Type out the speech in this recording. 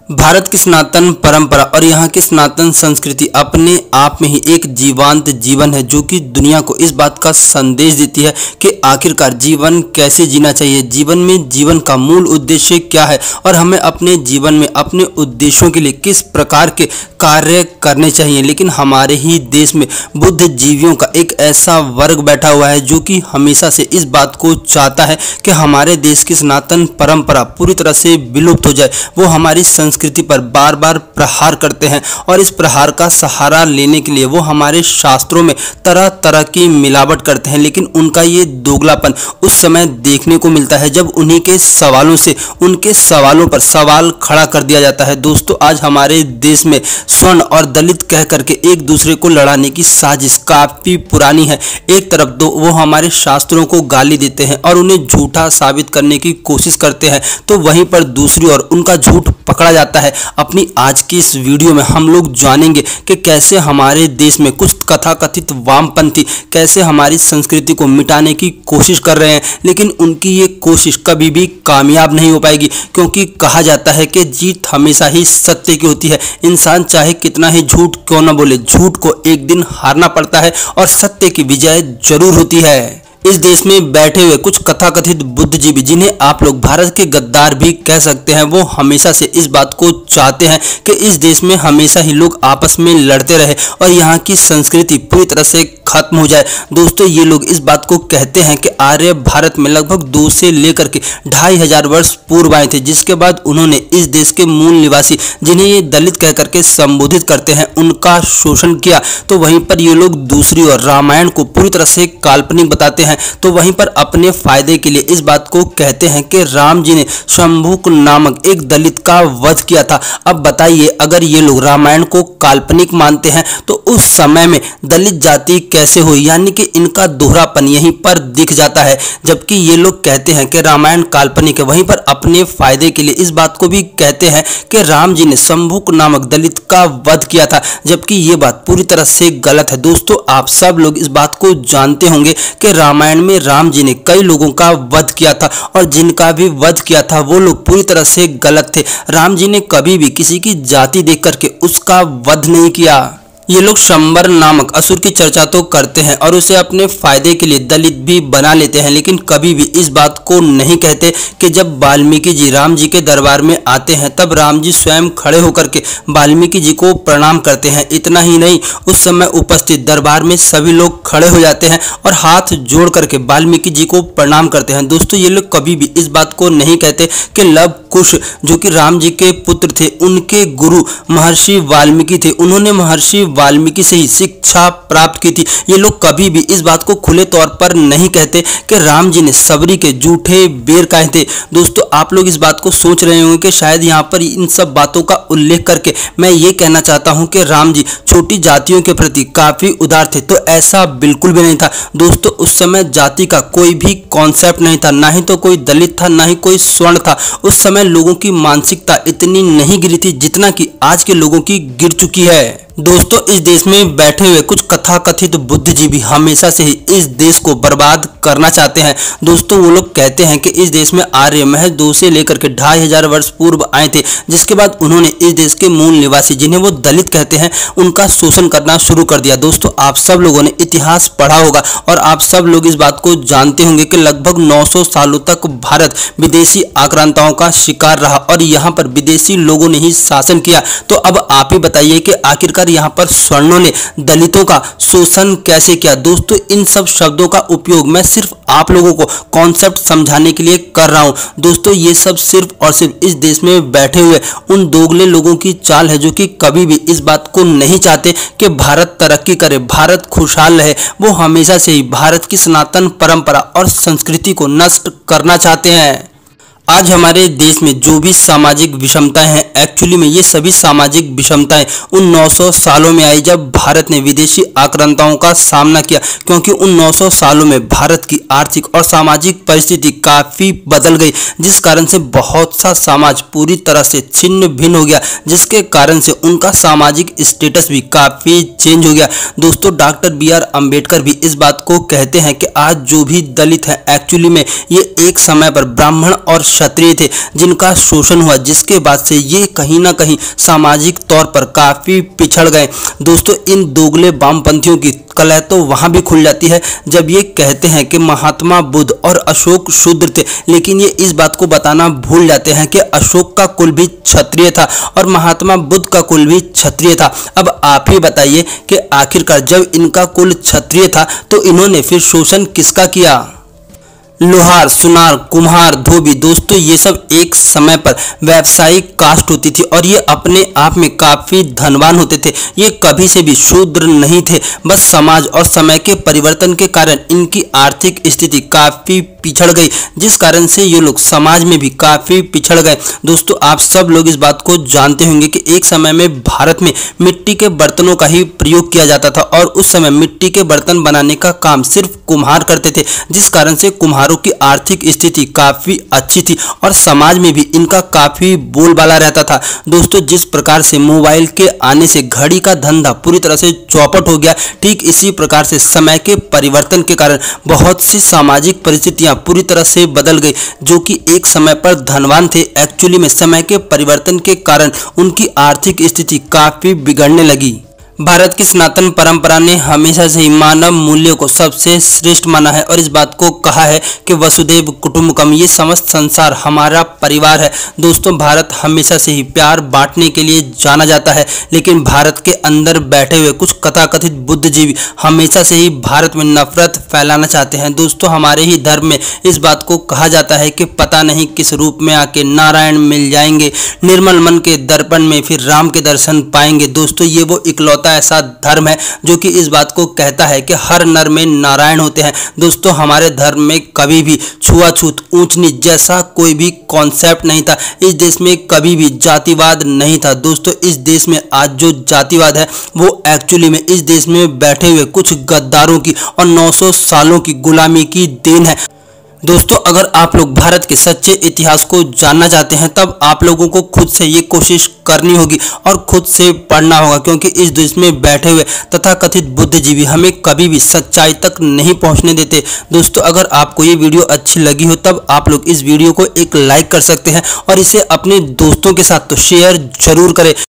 भारत की सनातन परंपरा और यहाँ की सनातन संस्कृति अपने आप में ही एक जीवंत जीवन है, जो कि दुनिया को इस बात का संदेश देती है कि आखिरकार जीवन कैसे जीना चाहिए, जीवन में जीवन का मूल उद्देश्य क्या है और हमें अपने जीवन में अपने उद्देश्यों के लिए किस प्रकार के कार्य करने चाहिए। लेकिन हमारे ही देश में बुद्धिजीवियों का एक ऐसा वर्ग बैठा हुआ है जो कि हमेशा से इस बात को चाहता है कि हमारे देश की सनातन परंपरा पूरी तरह से विलुप्त हो जाए। वो हमारी संस्कृति पर बार बार प्रहार करते हैं और इस प्रहार का सहारा लेने के लिए वो हमारे शास्त्रों में तरह तरह की मिलावट करते हैं। लेकिन उनका ये दोगलापन उस समय देखने को मिलता है जब उन्हीं के सवालों से उनके सवालों पर सवाल खड़ा कर दिया जाता है। दोस्तों, आज हमारे देश में स्वर्ण और दलित कह करके एक दूसरे को लड़ाने की साजिश काफी पुरानी है। एक तरफ तो वो हमारे शास्त्रों को गाली देते हैं और उन्हें झूठा साबित करने की कोशिश करते हैं, तो वहीं पर दूसरी ओर उनका झूठ पकड़ा जाता है। अपनी आज की इस वीडियो में हम लोग जानेंगे कि कैसे हमारे देश में कुछ तथाकथित वामपंथी कैसे हमारी संस्कृति को मिटाने की कोशिश कर रहे हैं, लेकिन उनकी ये कोशिश कभी भी कामयाब नहीं हो पाएगी, क्योंकि कहा जाता है कि जीत हमेशा ही सत्य की होती है। इंसान चाहे कितना ही झूठ क्यों न बोले, झूठ को एक दिन हारना पड़ता है और सत्य की विजय जरूर होती है। इस देश में बैठे हुए कुछ कथाकथित बुद्धिजीवी, जिन्हें आप लोग भारत के गद्दार भी कह सकते हैं, वो हमेशा से इस बात को चाहते हैं कि इस देश में हमेशा ही लोग आपस में लड़ते रहे और यहाँ की संस्कृति पूरी तरह से खत्म हो जाए। दोस्तों, ये लोग इस बात को कहते हैं कि आर्य भारत में लगभग 2 से लेकर के 2500 वर्ष पूर्व आए थे, जिसके बाद उन्होंने इस देश के मूल निवासी, जिन्हें ये दलित कह करके संबोधित करते हैं, उनका शोषण किया। तो वहीं पर ये लोग दूसरी ओर रामायण को पूरी तरह से काल्पनिक बताते हैं, तो वहीं पर अपने फायदे के लिए इस बात को कहते हैं कि राम जी ने शंभुक नामक एक दलित का वध किया था। अब बताइए, अगर ये लोग रामायण को काल्पनिक मानते हैं तो उस समय में दलित जाति कैसे हुई, यानी कि इनका दोहरापन यहीं पर दिख जाता है। जबकि ये लोग कहते हैं कि रामायण काल्पनिक है, वहीं पर अपने फायदे के लिए इस बात को भी कहते हैं कि राम जी ने शंभुक नामक दलित का वध किया था, जबकि ये बात पूरी तरह से गलत है। दोस्तों, आप सब लोग इस बात को जानते होंगे कि रामायण में राम जी ने कई लोगों का वध किया था और जिनका भी वध किया था वो लोग पूरी तरह से गलत थे। राम जी ने कभी भी किसी की जाति देख करके उसका वध नहीं किया। ये लोग शंबर नामक असुर की चर्चा तो करते हैं और उसे अपने फायदे के लिए दलित भी बना लेते हैं, लेकिन कभी भी इस बात को नहीं कहते कि जब वाल्मीकि जी राम जी के दरबार में आते हैं तब राम जी स्वयं खड़े होकर के वाल्मीकि जी को प्रणाम करते हैं। इतना ही नहीं, उस समय उपस्थित दरबार में सभी लोग खड़े हो जाते हैं और हाथ जोड़ करके वाल्मीकि जी को प्रणाम करते हैं। दोस्तों, ये लोग कभी भी इस बात को नहीं कहते कि लव कुश, जो कि राम जी के पुत्र थे, उनके गुरु महर्षि वाल्मीकि थे, उन्होंने महर्षि वाल्मीकि से ही शिक्षा प्राप्त की थी। ये लोग कभी भी इस बात को खुले तौर पर नहीं कहते कि राम जी ने सबरी के जूठे बेर खाए थे। दोस्तों, आप लोग इस बात को सोच रहे होंगे कि शायद यहाँ पर इन सब बातों का उल्लेख करके मैं ये कहना चाहता हूँ कि राम जी छोटी जातियों के प्रति काफी उदार थे, तो ऐसा बिल्कुल भी नहीं था। दोस्तों, उस समय जाति का कोई भी कॉन्सेप्ट नहीं था, ना ही तो कोई दलित था, ना ही कोई स्वर्ण था। उस समय लोगों की मानसिकता इतनी नहीं गिरी थी जितना कि आज के लोगों की गिर चुकी है। दोस्तों, इस देश में बैठे हुए कुछ कथाकथित बुद्धिजीवी हमेशा से ही इस देश को बर्बाद करना चाहते हैं। दोस्तों, वो लोग कहते हैं कि इस देश में आर्य महज 2 से लेकर के 2500 वर्ष पूर्व आए थे, जिसके बाद उन्होंने इस देश के मूल निवासी, जिन्हें वो दलित कहते हैं, उनका शोषण करना शुरू कर दिया। दोस्तों, आप सब लोगों ने इतिहास पढ़ा होगा और आप सब लोग इस बात को जानते होंगे कि लगभग 900 सालों तक भारत विदेशी आक्रांताओं का शिकार रहा और यहाँ पर विदेशी लोगों ने ही शासन किया। तो अब आप ही बताइए कि आखिरकार यहाँ पर स्वर्णों ने दलितों का शोषण कैसे किया। दोस्तों, इन सब शब्दों का उपयोग मैं सिर्फ आप लोगों को कॉन्सेप्ट समझाने के लिए कर रहा हूँ। दोस्तों, ये सब सिर्फ और सिर्फ इस देश में बैठे हुए उन दोगले लोगों की चाल है जो कि कभी भी इस बात को नहीं चाहते कि भारत तरक्की करे, भारत खुशहाल रहे। वो हमेशा से ही भारत की सनातन परंपरा और संस्कृति को नष्ट करना चाहते हैं। आज हमारे देश में जो भी सामाजिक विषमताएं हैं, एक्चुअली में ये सभी सामाजिक विषमताएं उन 900 सालों में आई जब भारत ने विदेशी आक्रांताओं का सामना किया, क्योंकि उन 900 सालों में भारत की आर्थिक और सामाजिक परिस्थिति काफ़ी बदल गई, जिस कारण से बहुत सा समाज पूरी तरह से छिन्न भिन्न हो गया, जिसके कारण से उनका सामाजिक स्टेटस भी काफ़ी चेंज हो गया। दोस्तों, डॉक्टर BR अम्बेडकर भी इस बात को कहते हैं कि आज जो भी दलित हैं, एक्चुअली में ये एक समय पर ब्राह्मण और क्षत्रिय थे जिनका शोषण हुआ, जिसके बाद से ये कहीं ना कहीं सामाजिक तौर पर काफ़ी पिछड़ गए। दोस्तों, इन दोगले वामपंथियों की कलह तो वहाँ भी खुल जाती है जब ये कहते हैं कि महात्मा बुद्ध और अशोक शूद्र थे, लेकिन ये इस बात को बताना भूल जाते हैं कि अशोक का कुल भी क्षत्रिय था और महात्मा बुद्ध का कुल भी क्षत्रिय था। अब आप ही बताइए कि आखिरकार जब इनका कुल क्षत्रिय था तो इन्होंने फिर शोषण किसका किया? लोहार, सुनार, कुम्हार, धोबी, दोस्तों ये सब एक समय पर व्यावसायिक कास्ट होती थी और ये अपने आप में काफ़ी धनवान होते थे। ये कभी से भी शूद्र नहीं थे, बस समाज और समय के परिवर्तन के कारण इनकी आर्थिक स्थिति काफ़ी पिछड़ गई, जिस कारण से ये लोग समाज में भी काफ़ी पिछड़ गए। दोस्तों, आप सब लोग इस बात को जानते होंगे कि एक समय में भारत में मिट्टी के बर्तनों का ही प्रयोग किया जाता था और उस समय मिट्टी के बर्तन बनाने का काम सिर्फ कुम्हार करते थे, जिस कारण से कुम्हारों की आर्थिक स्थिति काफ़ी अच्छी थी और समाज में भी इनका काफ़ी बोलबाला रहता था। दोस्तों, जिस प्रकार से मोबाइल के आने से घड़ी का धंधा पूरी तरह से चौपट हो गया, ठीक इसी प्रकार से समय के परिवर्तन के कारण बहुत सी सामाजिक परिस्थितियां पूरी तरह से बदल गई। जो कि एक समय पर धनवान थे, एक्चुअली में समय के परिवर्तन के कारण उनकी आर्थिक स्थिति काफ़ी बिगड़ने लगी। भारत की सनातन परंपरा ने हमेशा से ही मानव मूल्यों को सबसे श्रेष्ठ माना है और इस बात को कहा है कि वसुदेव कुटुंबकम, ये समस्त संसार हमारा परिवार है। दोस्तों, भारत हमेशा से ही प्यार बांटने के लिए जाना जाता है, लेकिन भारत के अंदर बैठे हुए कुछ तथाकथित बुद्धिजीवी हमेशा से ही भारत में नफरत फैलाना चाहते हैं। दोस्तों, हमारे ही धर्म में इस बात को कहा जाता है कि पता नहीं किस रूप में आके नारायण मिल जाएंगे, निर्मल मन के दर्पण में फिर राम के दर्शन पाएंगे। दोस्तों, ये वो इकलौता ऐसा धर्म है जो कि इस बात को कहता है कि हर नर में नारायण होते हैं। दोस्तों, हमारे धर्म में कभी भी छुआछूत, ऊंच नीच जैसा कोई भी कॉन्सेप्ट नहीं था। इस देश में कभी भी जातिवाद नहीं था। दोस्तों, इस देश में आज जो जातिवाद है वो एक्चुअली में इस देश में बैठे हुए कुछ गद्दारों की और 900 सालों की गुलामी की देन है। दोस्तों, अगर आप लोग भारत के सच्चे इतिहास को जानना चाहते हैं तब आप लोगों को खुद से ये कोशिश करनी होगी और खुद से पढ़ना होगा, क्योंकि इस देश में बैठे हुए तथाकथित बुद्धिजीवी हमें कभी भी सच्चाई तक नहीं पहुंचने देते। दोस्तों, अगर आपको ये वीडियो अच्छी लगी हो तब आप लोग इस वीडियो को एक लाइक कर सकते हैं और इसे अपने दोस्तों के साथ तो शेयर जरूर करें।